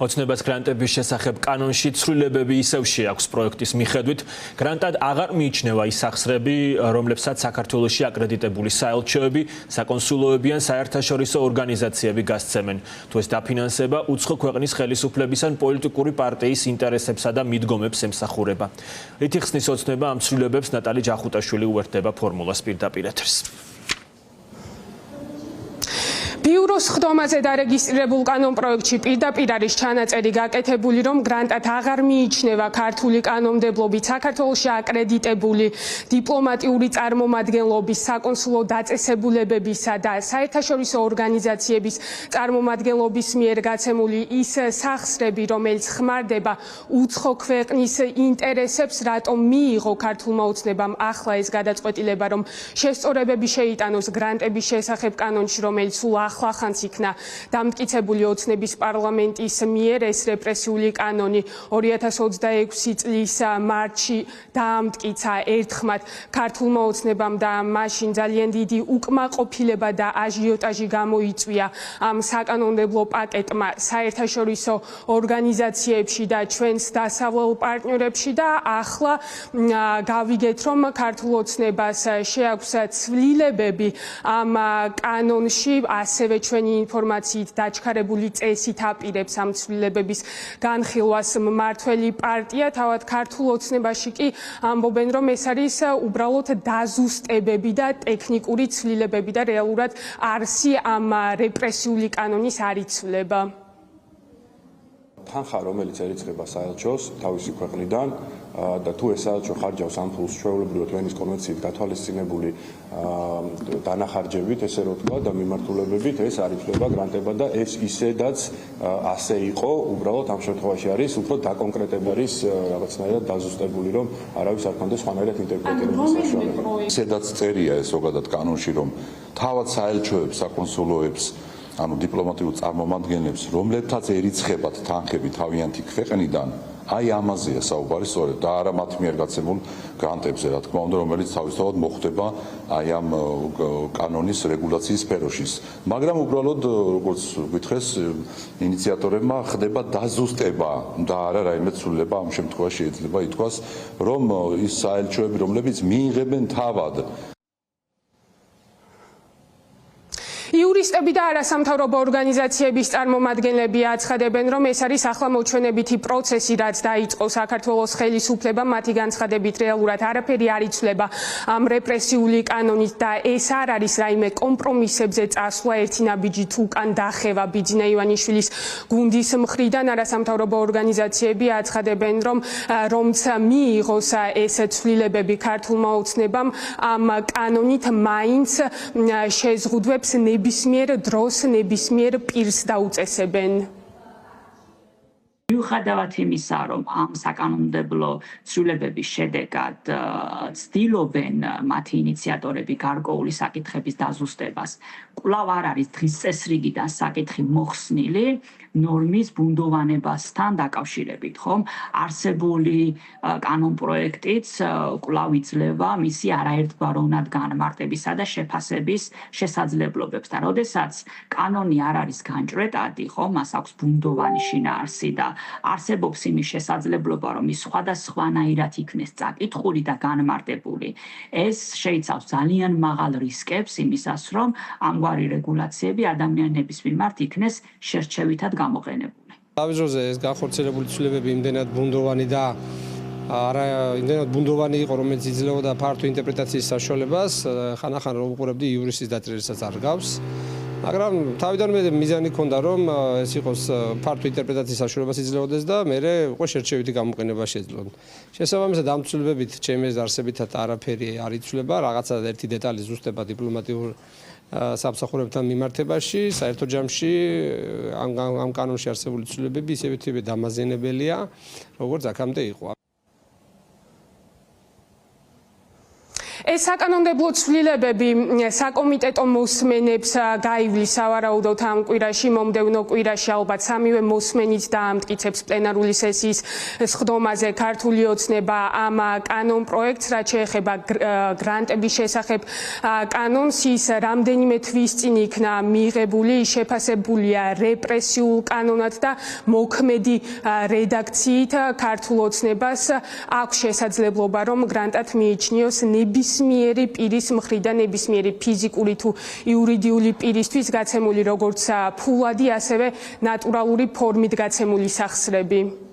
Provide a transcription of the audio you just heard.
ოცნებას გრანტების შესახებ კანონში ცვლილებები ისევ შეაქვს პროექტის მიხედვით. გრანტად აღარ მიიჩნევა ის სახსრები, რომლებსაც საქართველოში აკრედიტებული საელჩოები, საკონსულოები ან საერთაშორისო ორგანიზაციები გასცემენ. თუ ეს დაფინანსება უცხო ქვეყნის ხელისუფლების ან პოლიტიკური პარტიის ინტერესებსა და მიდგომებს ემსახურება. რითი ხსნის ოცნება ამ ცვლილებებს ნატალი ჯახუტაშვილი უერთდება ფორმულას პირდაპირ ეთერს. ბიუროს ხდომაზე დარეგისტრირებულ კანონპროექტში პირდაპირ არის ჩანაწერი გაკეთებული, რომ გრანტად აღარ მიიჩნევა ქართული კანონმდებლობით საქართველოში აკრედიტებული დიპლომატიური წარმომადგენლობის, საკონსულო დაწესებულებებისა და საერთაშორისო ორგანიზაციების წარმომადგენლობის მიერ გაცემული ის სახსრები, რომელიც ხმარდება უცხო ქვეყნის ინტერესებს, რატომ მიიღო ქართულმა ოცნებამ ახლა ეს გადაწყვეტილება, რომ შესწორებები შეიტანოს გრანტების შესახებ კანონში, რომელიც სულ ახლახანს იქნა დამტკიცებული ოცნების პარლამენტის მიერ. ეს რეპრესიული კანონი 2026 წლის მარტში დაამტკიცა ერთხმად ქართულმა ოცნებამ და მაშინ ძალიან დიდი უკმაყოფილება და აჟიოტაჟი გამოიწვია ამ საკანონმდებლო პაკეტმა საერთაშორისო ორგანიზაციებში და ჩვენს დასავლელ პარტნიორებში და ახლა გავიგეთ, რომ ქართულ ოცნებას შეაქვს ცვლილებები ამ კანონში, ასევე ჩვენი ინფორმაციით დაჩქარებული წესით აპირებს ამ ცვლილებების განხილვას მმართველი პარტია. თავად ქართულ ოცნებაში კი ამბობენ, რომ ეს არის უბრალოდ დაზუსტებები და ტექნიკური ცვლილებები და რეალურად არსი ამ რეპრესიული კანონის არიცვლება. თანხა, რომელიც ერიცხება საელჩოს თავისი ქვეყნიდან და თუ ეს საელჩო ხარჯავს ამ ფულს ჩვეულებრივად ვენის კონვენციით გათვალისწინებული დანახარჯებით, ესე რომ თქვა და მიმართულებებით, ეს არიცვლება გრანტება და ეს ისედაც ასე იყო, უბრალოდ ამ შემთხვევაში არის უფრო დაკონკრეტებული, არის რაღაცნაირად დაზუსტებული, რომ არავის არ ქონდეს სხვანაირად ინტერპრეტირების საშუალება. ისედაც წერია ეს ზოგადად კანონში, რომ თავად საელჩოებს, საკონსულოებს ანუ დიპლომატიურ წარმომადგენლებს, რომლებთაც ერიცხებათ თანხები თავიანთი ქვეყნიდან, აი ამაზეა საუბარი სწორედ და არა მათ მიერ გაცემულ გრანტებზე, რა თქმა უნდა, რომელიც თავისთავად მოხდება აი ამ კანონის რეგულაციის სფეროში. მაგრამ უბრალოდ, როგორც გითხრეს, ინიციატორებმა ხდება დაზუსტება და არა რაიმე ცვლილება. ამ შემთხვევაში შეიძლება ითქვას, რომ ის საელჩოები, რომლებიც მიიღებენ თავად იურისტები და არასამთავრობო ორგანიზაციების წარმომადგენლები აცხადებენ, რომ ეს არის ახლა მოჩვენებითი პროცესი, რაც დაიწყო საქართველოს ხელისუფლებამ, მათი განცხადებით რეალურად არაფერი არ იცვლება ამ რეპრესიული კანონით და ეს არ არის რაიმე კომპრომისებზე წასვლა ერთი ნაბიჯით უკან დახევა. ბიძინა ივანიშვილის გუნდის მხრიდან არასამთავრობო ორგანიზაციები აცხადებენ, რომც მიიღოს ეს ცვლილებები ქართულმა ოცნებამ, ამ კანონით მაინც შეზღუდვებს ნებისმიერ დროს, ნებისმიერ პირს დაუწესებენ. მიუხედავად იმისა, რომ ამ საკანონმდებლო ცვლილებების შედეგად ცდილობენ მათი ინიციატორები გარკვეული საკითხების დაზუსტებას, კვლავ არ არის დღის წესრიგიდან საკითხი მოხსნილი ნორმის ბუნდოვანებასთან დაკავშირებით, ხომ? არსებული კანონპროექტიც კვლავ იძლევა მისი არაერთგვაროვნად განმარტებისა და შეფასების შესაძლებლობებს და როდესაც კანონი არ არის განჭვრეტადი, ხომ? მას აქვს ბუნდოვანი შინაარსი და არსებობს იმის შესაძლებლობა, რომ ის სხვადასხვანაირად იქნეს წაკითხული და განმარტებული. ეს შეიცავს ძალიან მაღალ რისკებს იმისას, რომ ამგვარი რეგულაციები ადამიანების მიმართ იქნეს შერჩევითად გამოყენებული. თავის დროზე ეს განხორციელებული ცვლილებები იმდენად ბუნდოვანი და არა იმდენად ბუნდოვანი იყო, რომელიც იძლეოდა ფართო ინტერპრეტაციის საშუალებას, ხანახან რომ უყურებდი იურისტის დაწერილსაც არ გავს. მაგრამ თავიდანვე მიზანი ჰქონდა, რომ ეს იყოს ფართო ინტერპრეტაციის საშუალებას იძლეოდეს და მე უკვე შერჩევითი გამოყენება შეძლონ. შესაბამისად ამ ცვლილებებით ჩემი არსებითად არაფერი არ იცვლება, რაღაცა ერთი დეტალი ზუსტება დიპლომატიურ სამსახურებთან მიმართებაში, საერთო ჯამში ამ კანონში არსებული ცვლილებები ისევ დამაზიანებელია, როგორც აქამდე იყო. ეს საკანონმდებლო ცვლილებები საკომიტეტო მოსმენებს გაივლის სავარაუდოდ ამ კვირაში, მომდევნო კვირაში ალბათ სამივე მოსმენით დაამტკიცებს პლენარული სესიის სხდომაზე ქართული ოცნება ამ კანონ პროექტს, რაც შეეხება გრანტების შესახებ კანონს, ის რამდენიმე თვის წინ იქნა მიღებული, შეფასებულია რეპრესიულ კანონად და მოქმედი რედაქციით ქართულ ოცნებას აქვს შესაძლებლობა, რომ გრანტად მიიჩნიოს ნებისმიერი პირის მხრიდან, ნებისმიერი ფიზიკური თუ იურიდიული პირისთვის გაცემული როგორც ფულადი, ასევე ნატურალური ფორმით გაცემული სახსრები.